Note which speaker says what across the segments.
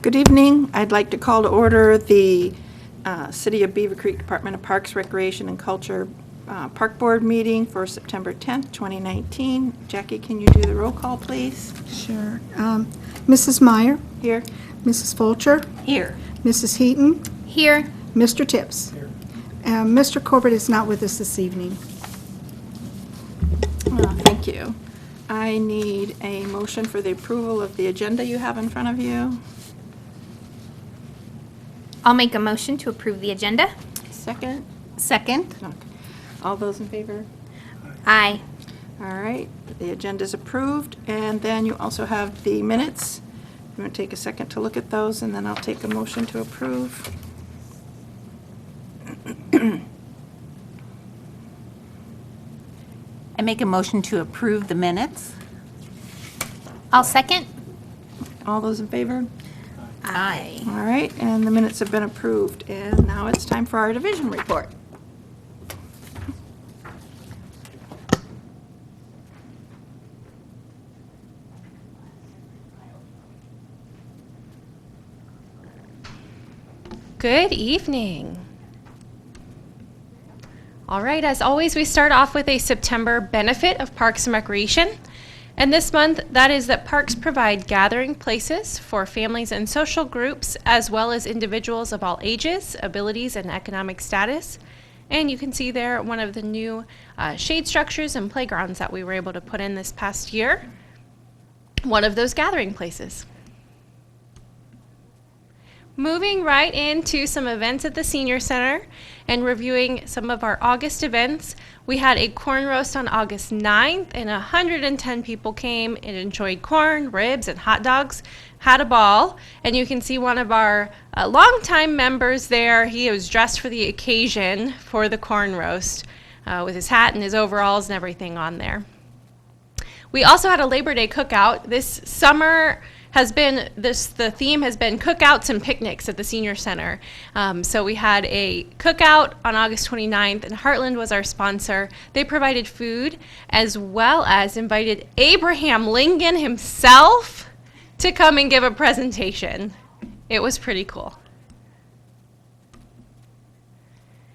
Speaker 1: Good evening. I'd like to call to order the City of Beavercreek Department of Parks, Recreation, and Culture Park Board meeting for September 10th, 2019. Jackie, can you do the roll call, please?
Speaker 2: Sure. Mrs. Meyer,
Speaker 1: Here.
Speaker 2: Mrs. Fulcher,
Speaker 3: Here.
Speaker 2: Mrs. Heaton,
Speaker 3: Here.
Speaker 2: Mr. Tips. Mr. Corbett is not with us this evening.
Speaker 1: Thank you. I need a motion for the approval of the agenda you have in front of you.
Speaker 3: I'll make a motion to approve the agenda.
Speaker 1: Second?
Speaker 3: Second.
Speaker 1: Okay. All those in favor?
Speaker 3: Aye.
Speaker 1: All right, the agenda is approved, and then you also have the minutes. I'm going to take a second to look at those, and then I'll take a motion to approve.
Speaker 4: I make a motion to approve the minutes.
Speaker 3: I'll second.
Speaker 1: All those in favor?
Speaker 3: Aye.
Speaker 1: All right, and the minutes have been approved, and now it's time for our division report.
Speaker 5: Good evening. All right, as always, we start off with a September benefit of Parks and Recreation. And this month, that is that parks provide gathering places for families and social groups, as well as individuals of all ages, abilities, and economic status. And you can see there one of the new shade structures and playgrounds that we were able to put in this past year. One of those gathering places. Moving right into some events at the Senior Center and reviewing some of our August events. We had a corn roast on August 9th, and 110 people came and enjoyed corn, ribs, and hot dogs. Had a ball, and you can see one of our longtime members there. He was dressed for the occasion for the corn roast with his hat and his overalls and everything on there. We also had a Labor Day cookout. This summer has been, the theme has been cookouts and picnics at the Senior Center. So we had a cookout on August 29th, and Heartland was our sponsor. They provided food, as well as invited Abraham Lincoln himself to come and give a presentation. It was pretty cool.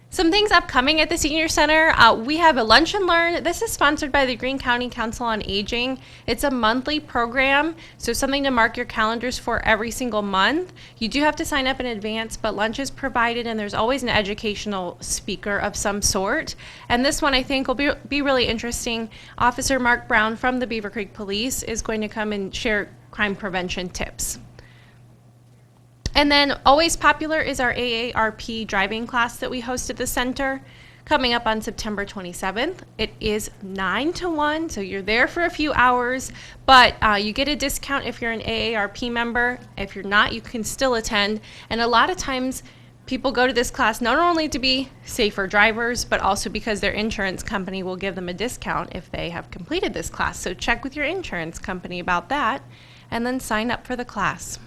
Speaker 5: Some things upcoming at the Senior Center. We have a Lunch and Learn. This is sponsored by the Greene County Council on Aging. It's a monthly program, so something to mark your calendars for every single month. You do have to sign up in advance, but lunch is provided, and there's always an educational speaker of some sort. And this one I think will be really interesting. Officer Mark Brown from the Beavercreek Police is going to come and share crime prevention tips. And then always popular is our AARP driving class that we host at the center, coming up on September 27th. It is 9 to 1, so you're there for a few hours, but you get a discount if you're an AARP member. If you're not, you can still attend. And a lot of times people go to this class not only to be safer drivers, but also because their insurance company will give them a discount if they have completed this class. So check with your insurance company about that, and then sign up for the class.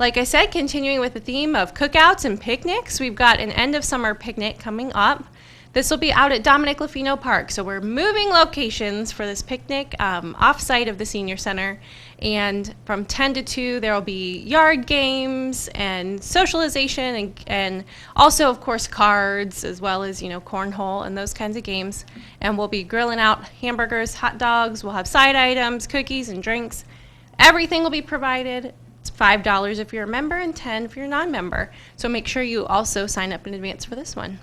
Speaker 5: Like I said, continuing with the theme of cookouts and picnics, we've got an end of summer picnic coming up. This will be out at Dominic Lafino Park. So we're moving locations for this picnic off-site of the Senior Center. And from 10 to 2, there will be yard games and socialization and also, of course, cards, as well as, cornhole and those kinds of games. And we'll be grilling out hamburgers, hot dogs. We'll have side items, cookies, and drinks. Everything will be provided. It's $5 if you're a member and $10 if you're a non-member. So make sure you also sign up in advance for this one.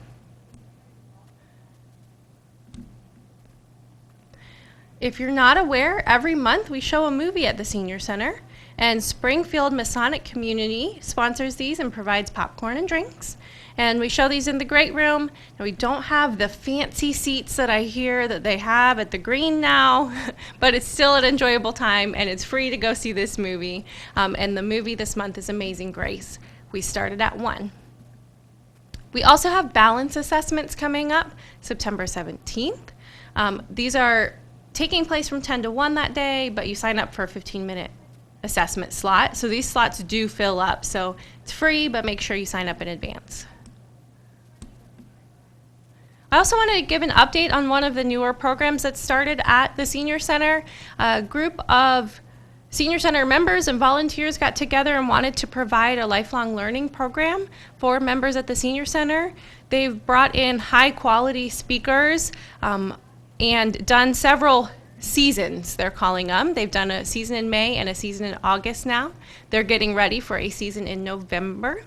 Speaker 5: If you're not aware, every month we show a movie at the Senior Center, and Springfield Masonic Community sponsors these and provides popcorn and drinks. And we show these in the Great Room. Now, we don't have the fancy seats that I hear that they have at the Green now, but it's still an enjoyable time, and it's free to go see this movie. And the movie this month is Amazing Grace. We started at 1. We also have balance assessments coming up September 17th. These are taking place from 10 to 1 that day, but you sign up for a 15-minute assessment slot. So these slots do fill up. So it's free, but make sure you sign up in advance. I also wanted to give an update on one of the newer programs that started at the Senior Center. A group of Senior Center members and volunteers got together and wanted to provide a lifelong learning program for members at the Senior Center. They've brought in high-quality speakers and done several seasons, they're calling them. They've done a season in May and a season in August now. They're getting ready for a season in November.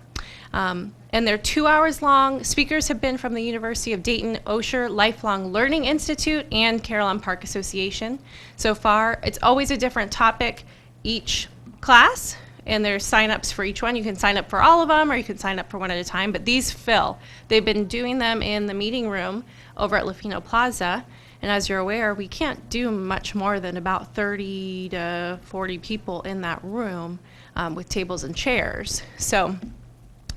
Speaker 5: And they're 2 hours long. Speakers have been from the University of Dayton, Osher Lifelong Learning Institute, and Carillon Park Association. So far, it's always a different topic each class, and there's sign-ups for each one. You can sign up for all of them, or you can sign up for one at a time, but these fill. They've been doing them in the meeting room over at Lafino Plaza, and as you're aware, we can't do much more than about 30 to 40 people in that room with tables and chairs. So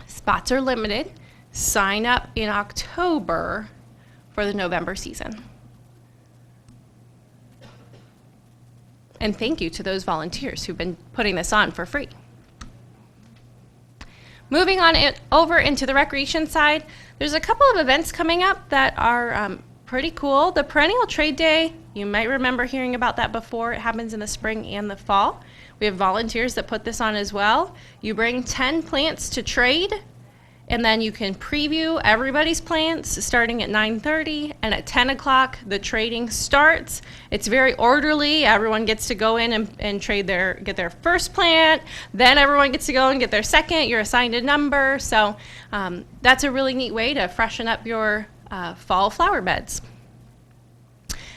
Speaker 5: spots are limited. Sign up in October for the November season. And thank you to those volunteers who've been putting this on for free. Moving on over into the recreation side, there's a couple of events coming up that are pretty cool. The Perennial Trade Day, you might remember hearing about that before. It happens in the spring and the fall. We have volunteers that put this on as well. You bring 10 plants to trade, and then you can preview everybody's plants starting at 9:30, and at 10 o'clock the trading starts. It's very orderly. Everyone gets to go in and trade get their first plant, then everyone gets to go and get their second. You're assigned a number, so that's a really neat way to freshen up your fall flower beds.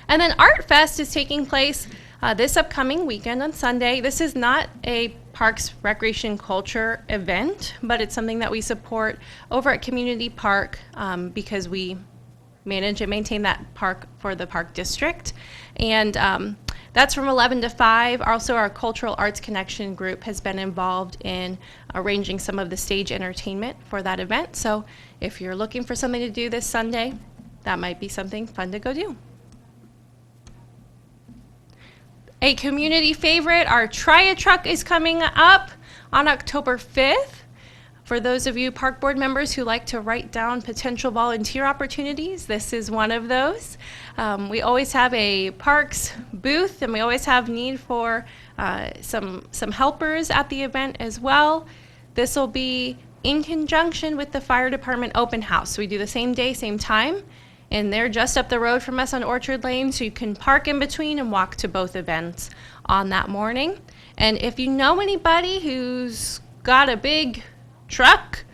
Speaker 5: And then Art Fest is taking place this upcoming weekend on Sunday. This is not a Parks Recreation Culture event, but it's something that we support over at Community Park because we manage and maintain that park for the Park District. And that's from 11 to 5. Also, our Cultural Arts Connection group has been involved in arranging some of the stage entertainment for that event. So if you're looking for something to do this Sunday, that might be something fun to go do. A community favorite, our Try-A-Truck is coming up on October 5th. For those of you park board members who like to write down potential volunteer opportunities, this is one of those. We always have a parks booth, and we always have need for some helpers at the event as well. This will be in conjunction with the fire department open house. So we do the same day, same time. And they're just up the road from us on Orchard Lane, so you can park in between and walk to both events on that morning. And if you know anybody who's got a big truck,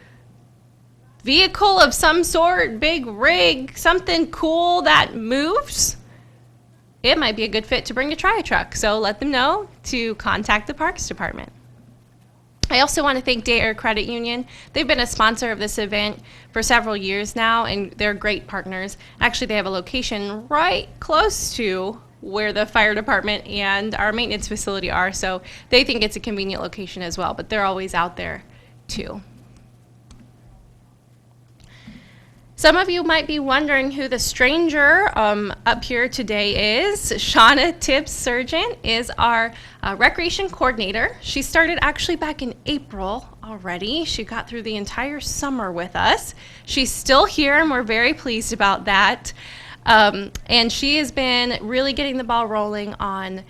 Speaker 5: vehicle of some sort, big rig, something cool that moves, it might be a good fit to bring a Try-A-Truck. So let them know to contact the Parks Department. I also want to thank Day Air Credit Union. They've been a sponsor of this event for several years now, and they're great partners. Actually, they have a location right close to where the fire department and our maintenance facility are, so they think it's a convenient location as well, but they're always out there too. Some of you might be wondering who the stranger up here today is. Shauna Tibbs Surgeon is our recreation coordinator. She started actually back in April already. She got through the entire summer with us. She's still here, and we're very pleased about that. And she has been really getting the ball rolling on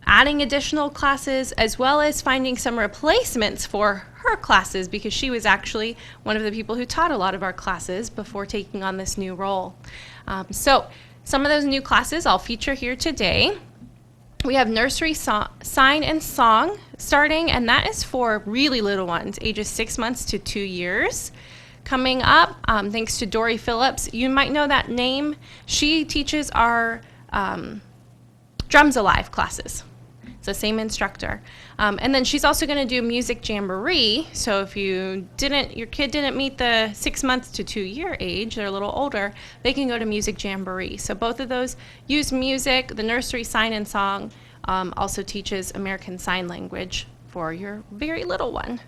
Speaker 5: adding additional classes, as well as finding some replacements for her classes, because she was actually one of the people who taught a lot of our classes before taking on this new role. So some of those new classes I'll feature here today. We have nursery sign and song starting, and that is for really little ones, ages 6 months to 2 years. Coming up, thanks to Dory Phillips. You might know that name. She teaches our Drums Alive classes. It's the same instructor. And then she's also going to do music jamboree. So if your kid didn't meet the 6 months to 2 year age, they're a little older, they can go to music jamboree. So both of those use music. The nursery sign and song also teaches American Sign Language for your very little one.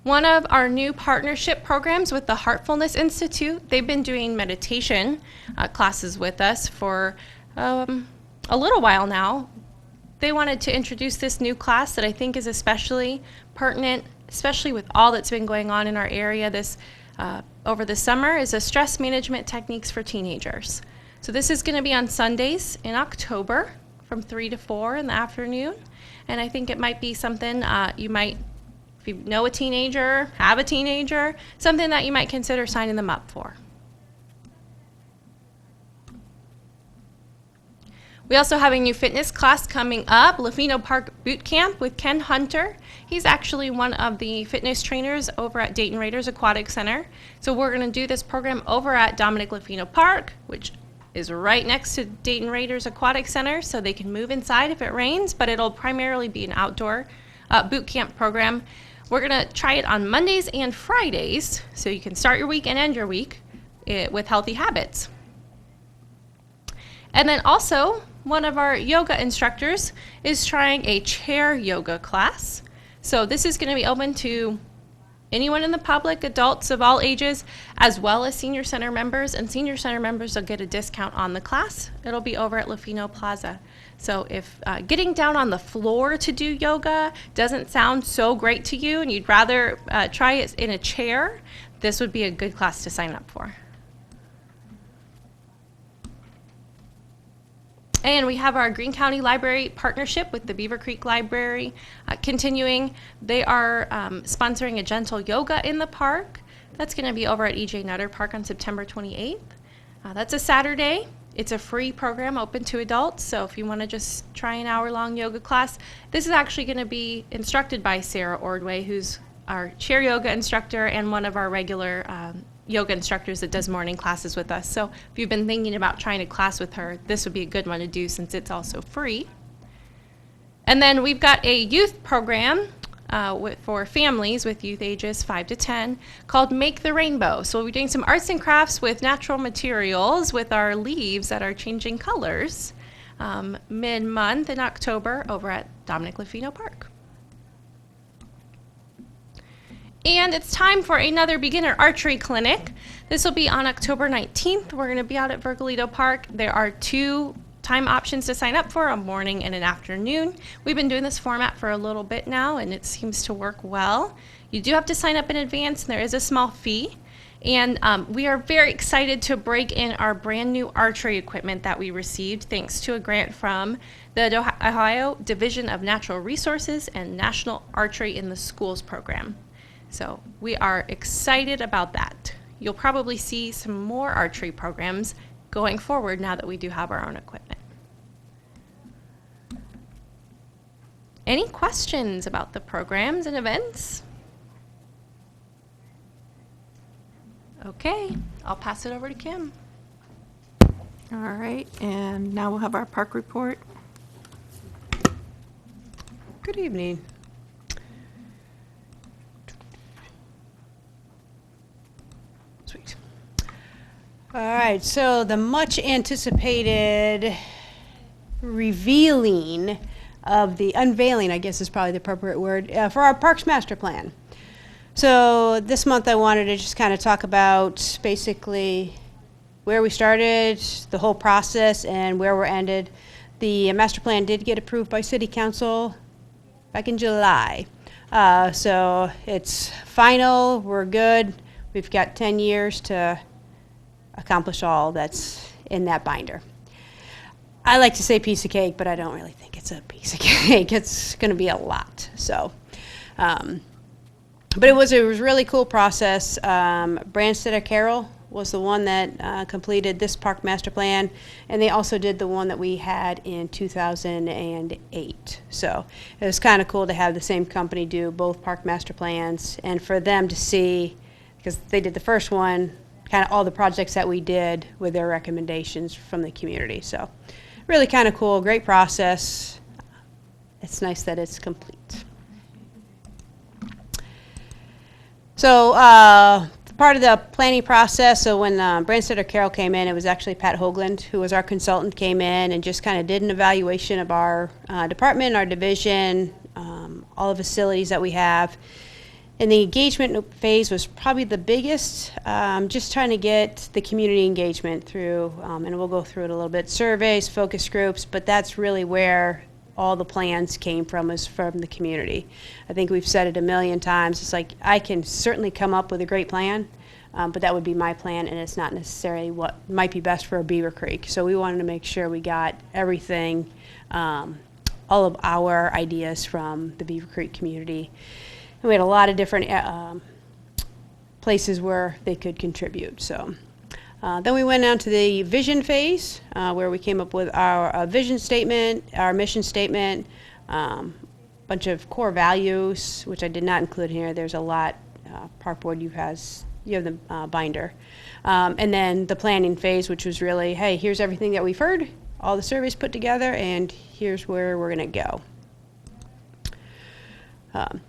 Speaker 5: One of our new partnership programs with the Heartfulness Institute, they've been doing meditation classes with us for a little while now. They wanted to introduce this new class that I think is especially pertinent, especially with all that's been going on in our area this over the summer, is a stress management techniques for teenagers. So this is going to be on Sundays in October from 3 to 4 in the afternoon. And I think it might be something you might, if you know a teenager, have a teenager, something that you might consider signing them up for. We also have a new fitness class coming up, Lafino Park Boot Camp with Ken Hunter. He's actually one of the fitness trainers over at Dayton Raiders Aquatic Center. So we're going to do this program over at Dominic Lafino Park, which is right next to Dayton Raiders Aquatic Center, so they can move inside if it rains, but it'll primarily be an outdoor boot camp program. We're going to try it on Mondays and Fridays, so you can start your week and end your week with healthy habits. And then also, one of our yoga instructors is trying a chair yoga class. So this is going to be open to anyone in the public, adults of all ages, as well as senior center members. And senior center members will get a discount on the class. It'll be over at Lafino Plaza. So if getting down on the floor to do yoga doesn't sound so great to you and you'd rather try it in a chair, this would be a good class to sign up for. And we have our Greene County Library partnership with the Beavercreek Library continuing. They are sponsoring a gentle yoga in the park. That's going to be over at E.J. Nutter Park on September 28th. That's a Saturday. It's a free program open to adults, so if you want to just try an hour-long yoga class, this is actually going to be instructed by Sarah Ordway, who's our chair yoga instructor and one of our regular yoga instructors that does morning classes with us. So if you've been thinking about trying a class with her, this would be a good one to do since it's also free. And then we've got a youth program for families with youth ages 5 to 10 called Make the Rainbow. So we'll be doing some arts and crafts with natural materials with our leaves that are changing colors mid-month in October over at Dominic Lafino Park. And it's time for another beginner archery clinic. This will be on October 19th. We're going to be out at Virgilito Park. There are 2 time options to sign up for, a morning and an afternoon. We've been doing this format for a little bit now, and it seems to work well. You do have to sign up in advance, and there is a small fee. And we are very excited to break in our brand new archery equipment that we received thanks to a grant from the Ohio Division of Natural Resources and National Archery in the Schools program. So we are excited about that. You'll probably see some more archery programs going forward now that we do have our own equipment. Any questions about the programs and events? Okay, I'll pass it over to Kim.
Speaker 1: All right, and now we'll have our park report.
Speaker 6: Good evening. Sweet. All right, so the much anticipated revealing of the unveiling, I guess is probably the appropriate word, for our Parks Master Plan. So this month I wanted to just kind of talk about basically where we started, the whole process, and where we're ended. The master plan did get approved by City Council back in July. So it's final, we're good. We've got 10 years to accomplish all that's in that binder. I like to say piece of cake, but I don't really think it's a piece of cake. It's going to be a lot. So, but it was a really cool process. Branstetter Carroll was the one that completed this park master plan, and they also did the one that we had in 2008. So it was kind of cool to have the same company do both park master plans, and for them to see, because they did the first one, kind of all the projects that we did with their recommendations from the community. So really kind of cool, great process. It's nice that it's complete. So part of the planning process, so when Branstetter Carroll came in, it was actually Pat Hoagland, who was our consultant, came in and just kind of did an evaluation of our department, our division, all the facilities that we have. And the engagement phase was probably the biggest, just trying to get the community engagement through, and we'll go through it a little bit, surveys, focus groups, but that's really where all the plans came from, is from the community. I think we've said it a million times. It's like, I can certainly come up with a great plan, but that would be my plan, and it's not necessarily what might be best for a Beavercreek. So we wanted to make sure we got everything, all of our ideas from the Beavercreek community. And we had a lot of different places where they could contribute. So then we went on to the vision phase, where we came up with our vision statement, our mission statement, bunch of core values, which I did not include here. There's a lot. Park Board, you have the binder. And then the planning phase, which was really, hey, here's everything that we've heard, all the surveys put together, and here's where we're going to go.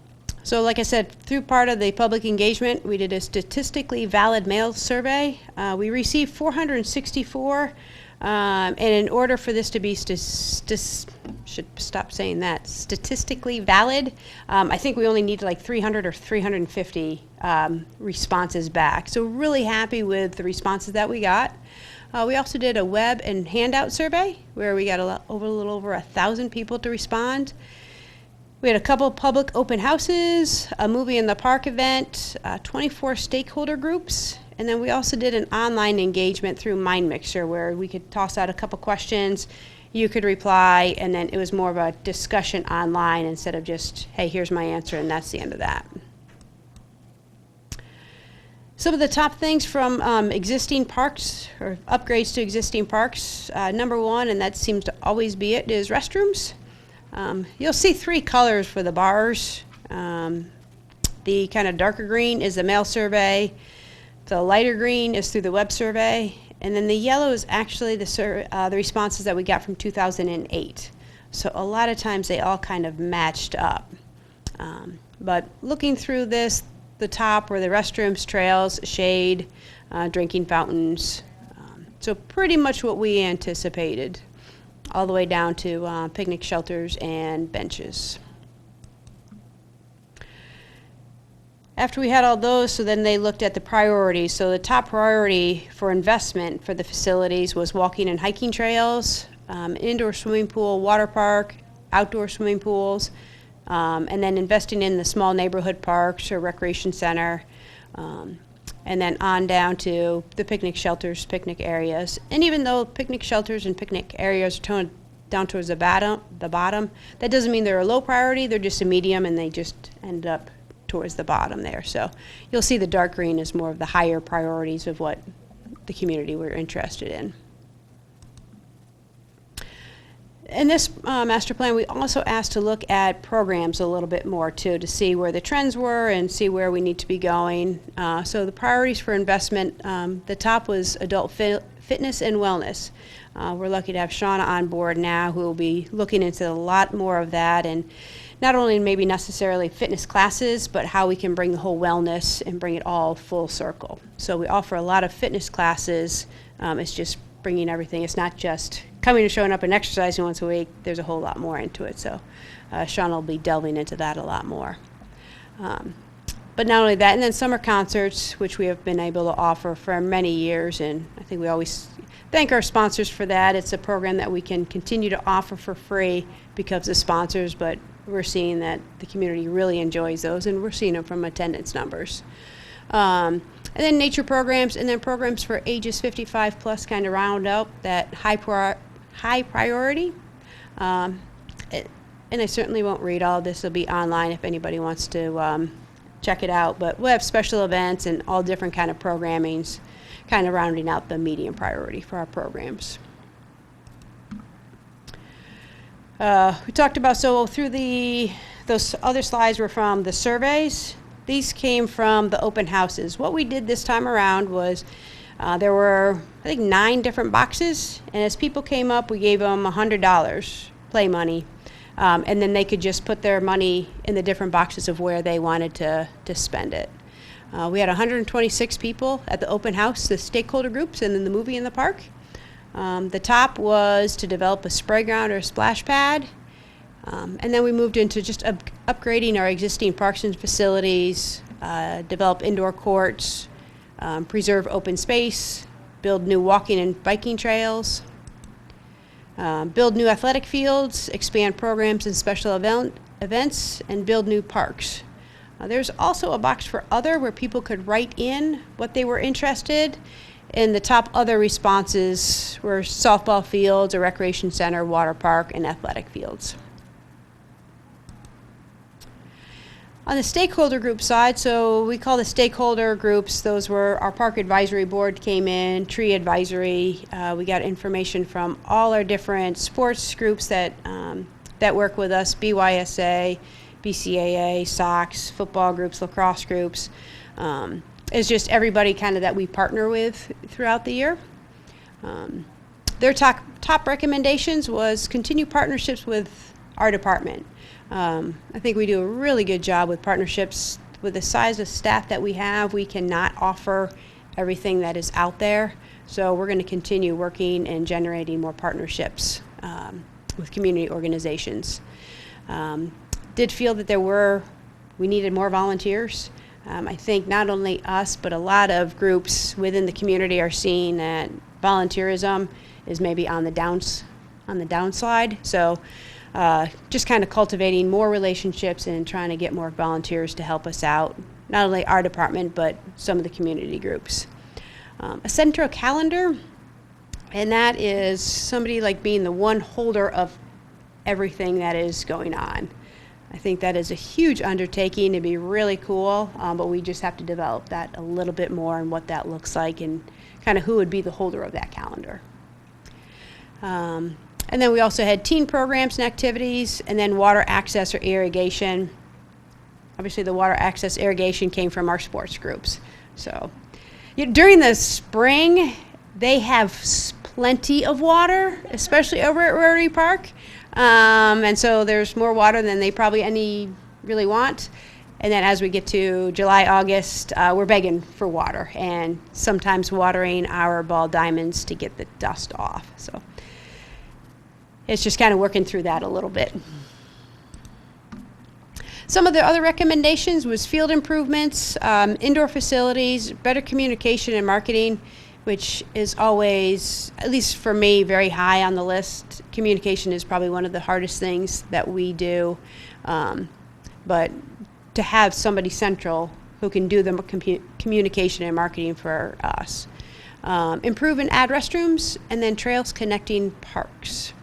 Speaker 6: So like I said, through part of the public engagement, we did a statistically valid mail survey. We received 464, and in order for this to be statistically valid, I think we only needed like 300 or 350 responses back. So really happy with the responses that we got. We also did a web and handout survey where we got a little over 1,000 people to respond. We had a couple of public open houses, a movie in the park event, 24 stakeholder groups, and then we also did an online engagement through MindMixer where we could toss out a couple questions, you could reply, and then it was more of a discussion online instead of just, hey, here's my answer, and that's the end of that. Some of the top things from existing parks or upgrades to existing parks, number one, and that seems to always be it, is restrooms. You'll see 3 colors for the bars. The kind of darker green is the mail survey. The lighter green is through the web survey. And then the yellow is actually the responses that we got from 2008. So a lot of times they all kind of matched up. But looking through this, the top were the restrooms, trails, shade, drinking fountains. So pretty much what we anticipated, all the way down to picnic shelters and benches. After we had all those, so then they looked at the priorities. So the top priority for investment for the facilities was walking and hiking trails, indoor swimming pool, water park, outdoor swimming pools, and then investing in the small neighborhood parks or recreation center, and then on down to the picnic shelters, picnic areas. And even though picnic shelters and picnic areas are toned down towards the bottom, that doesn't mean they're a low priority, they're just a medium and they just end up towards the bottom there. So you'll see the dark green is more of the higher priorities of what the community we're interested in. In this master plan, we also asked to look at programs a little bit more too, to see where the trends were and see where we need to be going. So the priorities for investment, the top was adult fitness and wellness. We're lucky to have Shauna on board now, who will be looking into a lot more of that, and not only maybe necessarily fitness classes, but how we can bring the whole wellness and bring it all full circle. So we offer a lot of fitness classes. It's just bringing everything. It's not just coming and showing up and exercising once a week. There's a whole lot more into it. So Shauna will be delving into that a lot more. But not only that, and then summer concerts, which we have been able to offer for many years, and I think we always thank our sponsors for that. It's a program that we can continue to offer for free because of sponsors, but we're seeing that the community really enjoys those, and we're seeing them from attendance numbers. And then nature programs, and then programs for ages 55 plus, kind of round out that high priority. And I certainly won't read all of this. It'll be online if anybody wants to check it out. But we'll have special events and all different kind of programmings, kind of rounding out the medium priority for our programs. We talked about, so through those other slides were from the surveys. These came from the open houses. What we did this time around was there were, I think, 9 different boxes, and as people came up, we gave them $100 play money, and then they could just put their money in the different boxes of where they wanted to spend it. We had 126 people at the open house, the stakeholder groups, and then the movie in the park. The top was to develop a spray ground or a splash pad. And then we moved into just upgrading our existing parks and facilities, develop indoor courts, preserve open space, build new walking and biking trails, build new athletic fields, expand programs and special events, and build new parks. There's also a box for other where people could write in what they were interested. And the top other responses were softball fields, a recreation center, water park, and athletic fields. On the stakeholder group side, so we call the stakeholder groups, those were our park advisory board came in, tree advisory. We got information from all our different sports groups that work with us, BYSA, BCAA, Sox, football groups, lacrosse groups. It's just everybody kind of that we partner with throughout the year. Their top recommendations was continue partnerships with our department. I think we do a really good job with partnerships. With the size of staff that we have, we cannot offer everything that is out there. So we're going to continue working and generating more partnerships with community organizations. Did feel that we needed more volunteers. I think not only us, but a lot of groups within the community are seeing that volunteerism is maybe on the downside. So just kind of cultivating more relationships and trying to get more volunteers to help us out, not only our department, but some of the community groups. A central calendar, and that is somebody like being the one holder of everything that is going on. I think that is a huge undertaking. It'd be really cool, but we just have to develop that a little bit more and what that looks like and kind of who would be the holder of that calendar. And then we also had teen programs and activities, and then water access or irrigation. Obviously, the water access irrigation came from our sports groups. So during the spring, they have plenty of water, especially over at Rotary Park. And so there's more water than they probably really want. And then as we get to July, August, we're begging for water and sometimes watering our ball diamonds to get the dust off. So it's just kind of working through that a little bit. Some of the other recommendations was field improvements, indoor facilities, better communication and marketing, which is always, at least for me, very high on the list. Communication is probably one of the hardest things that we do. But to have somebody central who can do the communication and marketing for us. Improve and add restrooms, and then trails connecting parks.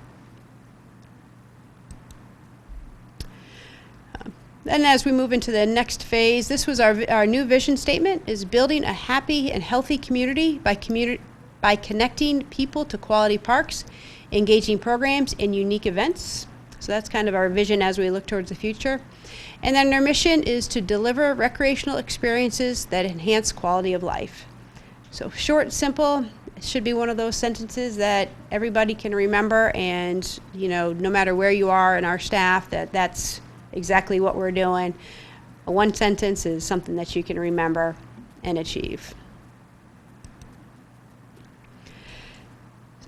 Speaker 6: And as we move into the next phase, this was our new vision statement, is building a happy and healthy community by connecting people to quality parks, engaging programs, and unique events. So that's kind of our vision as we look towards the future. And then our mission is to deliver recreational experiences that enhance quality of life. So short, simple, it should be one of those sentences that everybody can remember, and no matter where you are in our staff, that's exactly what we're doing. One sentence is something that you can remember and achieve.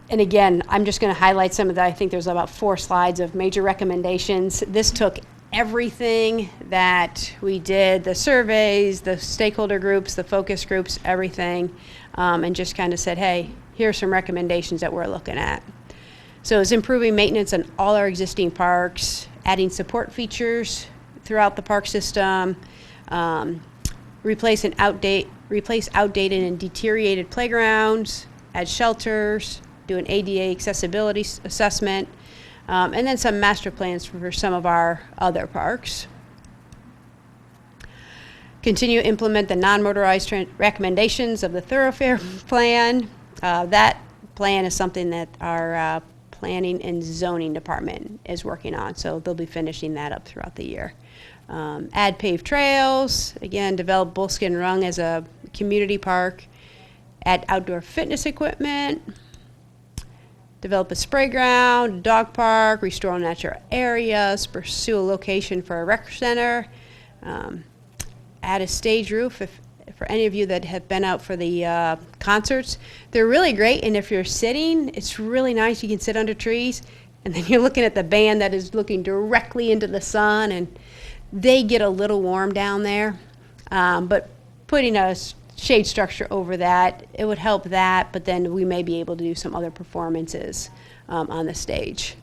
Speaker 6: And again, I'm just going to highlight some of that. I think there's about 4 slides of major recommendations. This took everything that we did, the surveys, the stakeholder groups, the focus groups, everything, and just kind of said, hey, here's some recommendations that we're looking at. So it's improving maintenance on all our existing parks, adding support features throughout the park system, replace outdated and deteriorated playgrounds, add shelters, do an ADA accessibility assessment, and then some master plans for some of our other parks. Continue to implement the non-motorized recommendations of the thoroughfare plan. That plan is something that our planning and zoning department is working on, so they'll be finishing that up throughout the year. Add paved trails, again, develop Bullskin Run as a community park, add outdoor fitness equipment, develop a spray ground, dog park, restore natural areas, pursue a location for a rec center, add a stage roof. For any of you that have been out for the concerts, they're really great, and if you're sitting, it's really nice. You can sit under trees, and then you're looking at the band that is looking directly into the sun, and they get a little warm down there. But putting a shade structure over that, it would help that, but then we may be able to do some other performances on the stage.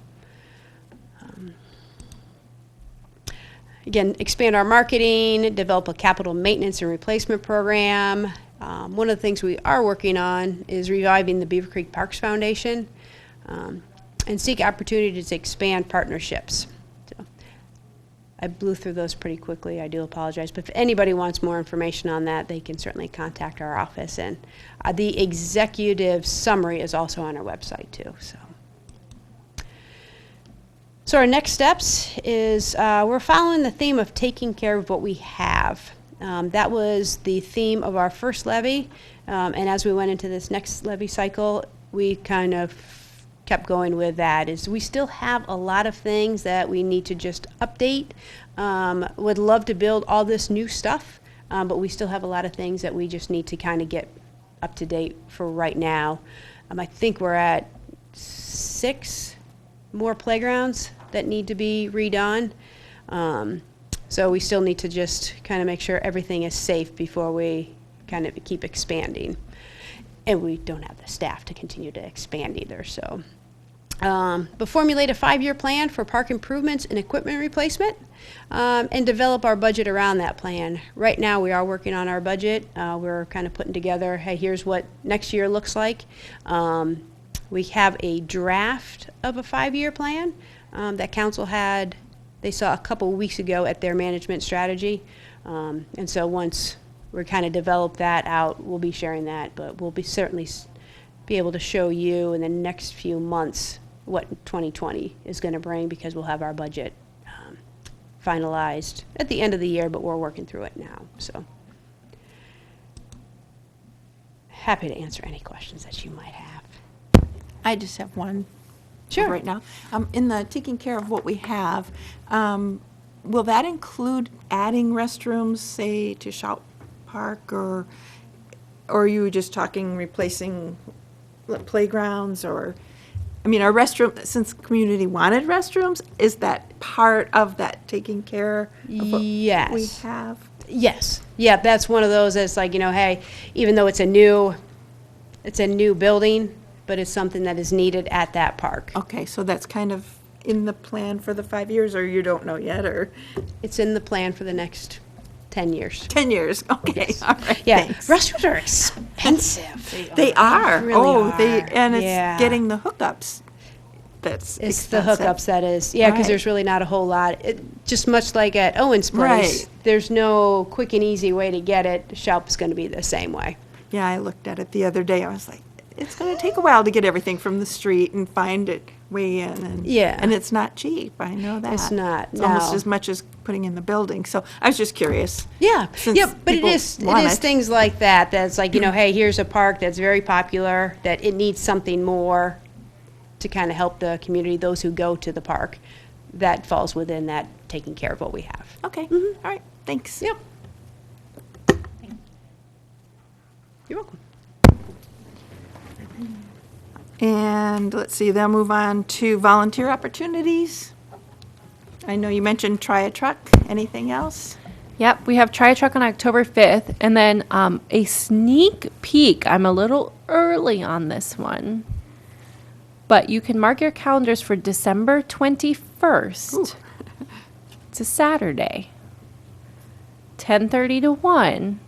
Speaker 6: again, expand our marketing, develop a capital maintenance and replacement program. One of the things we are working on is reviving the Beavercreek Parks Foundation, and seek opportunities to expand partnerships. So, I blew through those pretty quickly. I do apologize. But if anybody wants more information on that, they can certainly contact our office. And the executive summary is also on our website, too. So our next steps is we're following the theme of taking care of what we have. That was the theme of our first levy. And as we went into this next levy cycle, we kind of kept going with that. Is we still have a lot of things that we need to just update. Would love to build all this new stuff, but we still have a lot of things that we just need to kind of get up to date for right now. I think we're at 6 more playgrounds that need to be redone. So we still need to just kind of make sure everything is safe before we kind of keep expanding. And we don't have the staff to continue to expand either, so. But formulate a 5-year plan for park improvements and equipment replacement, and develop our budget around that plan. Right now, we are working on our budget. We're kind of putting together, hey, here's what next year looks like. We have a draft of a 5-year plan that council had, they saw a couple weeks ago at their management strategy. And so once we're kind of developed that out, we'll be sharing that, but we'll be certainly be able to show you in the next few months what 2020 is going to bring, because we'll have our budget finalized at the end of the year, but we're working through it now. So happy to answer any questions that you might have.
Speaker 1: I just have one.
Speaker 6: Sure.
Speaker 1: Right now. In the taking care of what we have, will that include adding restrooms, say, to Shop Park, or are you just talking replacing playgrounds, or, I mean, our restroom, since community wanted restrooms, is that part of that taking care of what
Speaker 6: Yes.
Speaker 1: we have?
Speaker 6: Yes. Yeah, that's one of those that's like, hey, even though it's a new building, but it's something that is needed at that park.
Speaker 1: Okay, so that's kind of in the plan for the 5 years, or you don't know yet, or
Speaker 6: It's in the plan for the next 10 years.
Speaker 1: 10 years? Okay, all right,
Speaker 6: Yeah,
Speaker 1: thanks.
Speaker 6: restrooms are expensive.
Speaker 1: They are.
Speaker 6: really
Speaker 1: Oh,
Speaker 6: are.
Speaker 1: and it's
Speaker 6: Yeah.
Speaker 1: getting the hookups. That's
Speaker 6: It's
Speaker 1: expensive.
Speaker 6: the hookups that is, yeah, because
Speaker 1: Right.
Speaker 6: there's really not a whole lot. Just much like at Owen's Place,
Speaker 1: Right.
Speaker 6: there's no quick and easy way to get it. Shop's going to be the same way.
Speaker 1: Yeah, I looked at it the other day. I was like, it's going to take a while to get everything from the street and find it way in. And,
Speaker 6: Yeah.
Speaker 1: And it's not cheap. I know that.
Speaker 6: It's not,
Speaker 1: It's almost
Speaker 6: no.
Speaker 1: as much as putting in the building. So I was just curious.
Speaker 6: Yeah,
Speaker 1: Since
Speaker 6: yeah, but it
Speaker 1: people
Speaker 6: is
Speaker 1: want
Speaker 6: things like that. That's like, hey, here's a park that's very popular, that it needs something more to kind of help the community, those who go to the park. That falls within that taking care of what we have.
Speaker 1: Okay.
Speaker 6: Mm-hmm.
Speaker 1: All right. Thanks.
Speaker 6: Yep. You're welcome.
Speaker 1: And let's see, then move on to volunteer opportunities. I know you mentioned try a truck. Anything else?
Speaker 5: Yep, we have Try a Truck on October 5th, and then a sneak peek. I'm a little early on this one, but you can mark your calendars for December 21st. It's a Saturday, 10:30 to 1.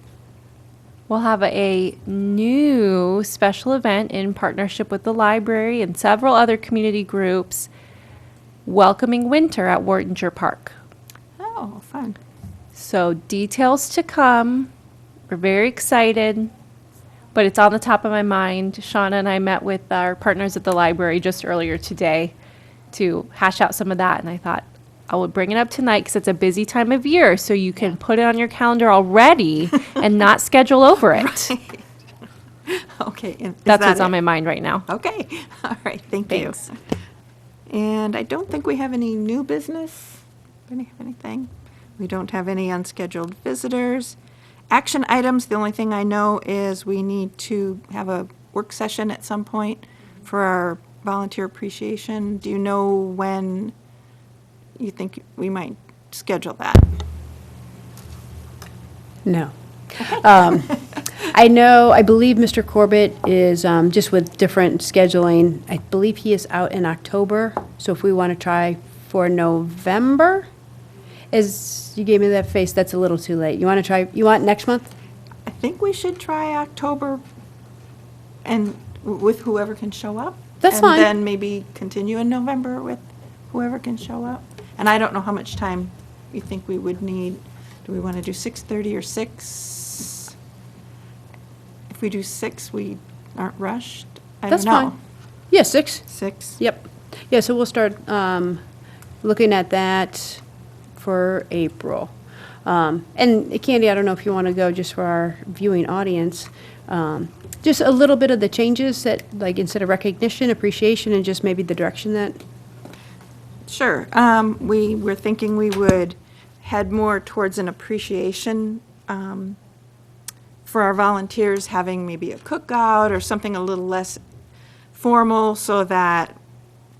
Speaker 5: We'll have a new special event in partnership with the library and several other community groups, welcoming winter at Wartinger Park.
Speaker 1: Oh, fun.
Speaker 5: So details to come. We're very excited, but it's on the top of my mind. Shauna and I met with our partners at the library just earlier today to hash out some of that, and I thought I would bring it up tonight because it's a busy time of year, so you can put it on your calendar already and not schedule over it.
Speaker 1: Okay. And is
Speaker 5: That's
Speaker 1: that
Speaker 5: what's on
Speaker 1: it?
Speaker 5: my mind right now.
Speaker 1: Okay. All right. Thank
Speaker 5: Thanks.
Speaker 1: you. And I don't think we have any new business. Do we have anything? We don't have any unscheduled visitors. Action items, the only thing I know is we need to have a work session at some point for our volunteer appreciation. Do you know when you think we might schedule that?
Speaker 6: No. I believe Mr. Corbett is just with different scheduling. I believe he is out in October. So if we want to try for November, As you gave me that face, that's a little too late. You want to try, you want next month?
Speaker 1: I think we should try October and with whoever can show up.
Speaker 6: That's fine.
Speaker 1: And then maybe continue in November with whoever can show up. And I don't know how much time you think we would need. Do we want to do 6:30 or 6? If we do 6, we aren't rushed. I
Speaker 6: That's
Speaker 1: don't know.
Speaker 6: fine. Yeah, 6.
Speaker 1: 6?
Speaker 6: Yep. Yeah, so we'll start looking at that for April. And Candy, I don't know if you want to go just for our viewing audience. Just a little bit of the changes that, like, instead of recognition, appreciation, and just maybe the direction that.
Speaker 1: Sure. We were thinking we would head more towards an appreciation for our volunteers, having maybe a cookout or something a little less formal so that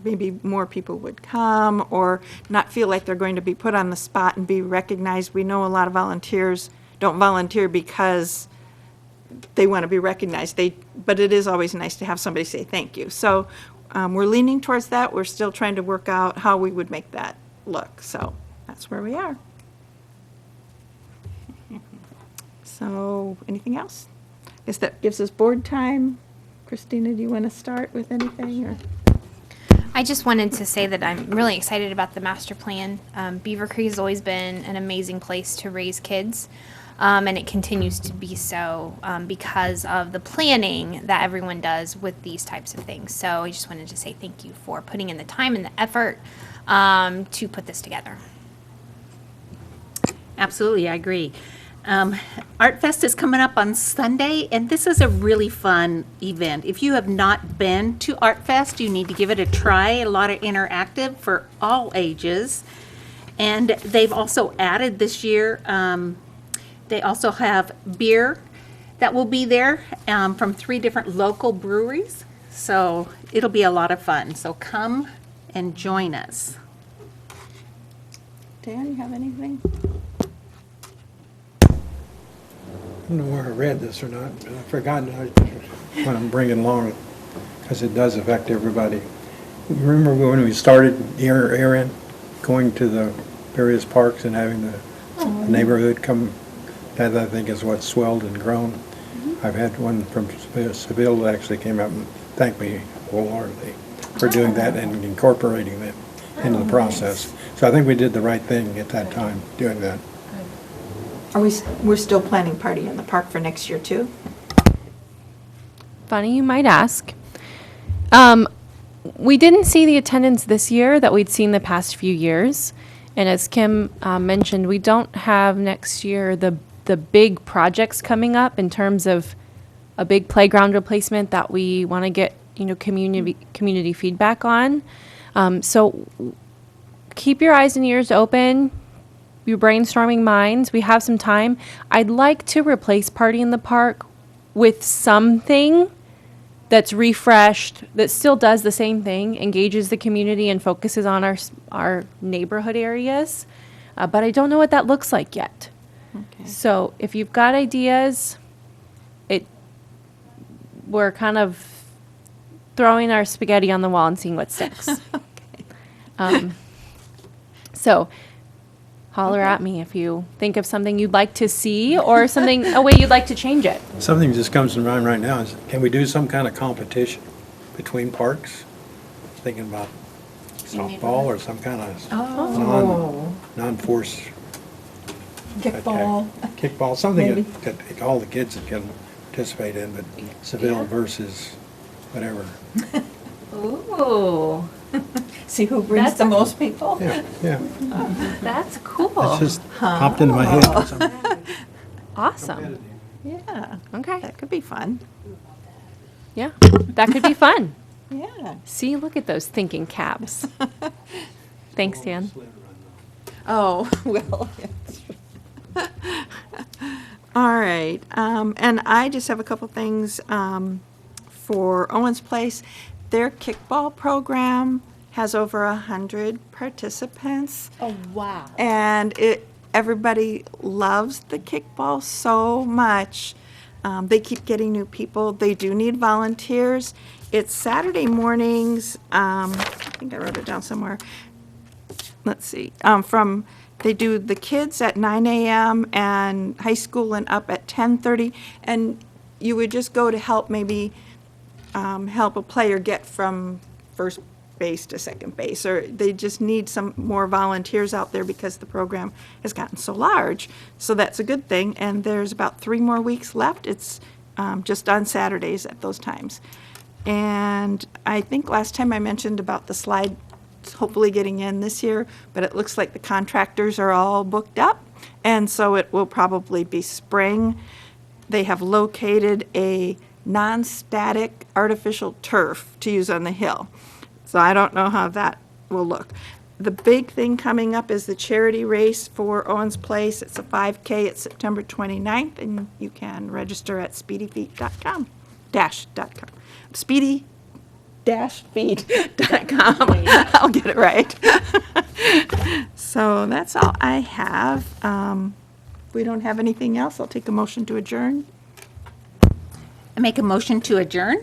Speaker 1: maybe more people would come or not feel like they're going to be put on the spot and be recognized. We know a lot of volunteers don't volunteer because they want to be recognized. But it is always nice to have somebody say thank you. So we're leaning towards that. We're still trying to work out how we would make that look. So that's where we are. So anything else? I guess that gives us board time. Christina, do you want to start with anything? Or?
Speaker 3: I just wanted to say that I'm really excited about the master plan. Beavercreek has always been an amazing place to raise kids, and it continues to be so because of the planning that everyone does with these types of things. So I just wanted to say thank you for putting in the time and the effort to put this together.
Speaker 4: Absolutely, I agree. Art Fest is coming up on Sunday, and this is a really fun event. If you have not been to Art Fest, you need to give it a try. A lot of interactive for all ages. And they've also added this year, they also have beer that will be there from 3 different local breweries. So it'll be a lot of fun. So come and join us.
Speaker 1: Dan, you have anything?
Speaker 7: I don't know where I read this or not, but I've forgotten what I'm bringing along, because it does affect everybody. Remember when we started Erin, going to the various parks and having the neighborhood come? That, I think, is what swelled and grown. I've had one from Seville that actually came out and thanked me wholeheartedly for doing that and incorporating that into the process. So I think we did the right thing at that time, doing that.
Speaker 1: We're still planning party in the park for next year too?
Speaker 5: Funny you might ask. We didn't see the attendance this year that we'd seen the past few years. And as Kim mentioned, we don't have next year the big projects coming up in terms of a big playground replacement that we want to get, community feedback on. So keep your eyes and ears open. Your brainstorming minds. We have some time. I'd like to replace Party in the Park with something that's refreshed, that still does the same thing, engages the community and focuses on our neighborhood areas. But I don't know what that looks like yet.
Speaker 1: Okay.
Speaker 5: So if you've got ideas, we're kind of throwing our spaghetti on the wall and seeing what sticks. So holler at me if you think of something you'd like to see or a way you'd like to change it.
Speaker 7: Something just comes to mind right now is, can we do some kind of competition between parks? Thinking about softball or some kind of non-force
Speaker 1: Kickball.
Speaker 7: Kickball, something
Speaker 1: Maybe.
Speaker 7: that all the kids can participate in, but Seville versus whatever.
Speaker 4: Ooh,
Speaker 1: See who brings the most people?
Speaker 7: Yeah,
Speaker 4: that's cool.
Speaker 7: it's just popped into my head.
Speaker 5: Awesome.
Speaker 1: Yeah,
Speaker 5: Okay.
Speaker 1: that could be fun.
Speaker 5: Yeah, that could be fun.
Speaker 1: Yeah.
Speaker 5: See, look at those thinking caps. Thanks, Dan.
Speaker 1: Oh, well, yes. All right, and I just have a couple things for Owens Place. Their kickball program has over 100 participants.
Speaker 6: Oh, wow.
Speaker 1: And everybody loves the kickball so much. They keep getting new people. They do need volunteers. It's Saturday mornings. I think I wrote it down somewhere. Let's see. From They do the kids at 9 a.m. and high school and up at 10:30. And you would just go to help maybe help a player get from first base to second base, or they just need some more volunteers out there because the program has gotten so large. So that's a good thing. And there's about 3 more weeks left. It's just on Saturdays at those times. And I think last time I mentioned about the slide hopefully getting in this year, but it looks like the contractors are all booked up, and so it will probably be spring. They have located a non-static artificial turf to use on the hill. So I don't know how that will look. The big thing coming up is the charity race for Owens Place. It's a 5K. It's September 29th, and you can register at speedyfeet.com. Speedy-feet.com. I'll get it right. So that's all I have. If we don't have anything else, I'll take a motion to adjourn.
Speaker 4: I make a motion to adjourn.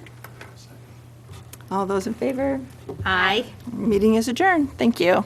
Speaker 1: All those in favor?
Speaker 4: Aye.
Speaker 1: Meeting is adjourned. Thank you.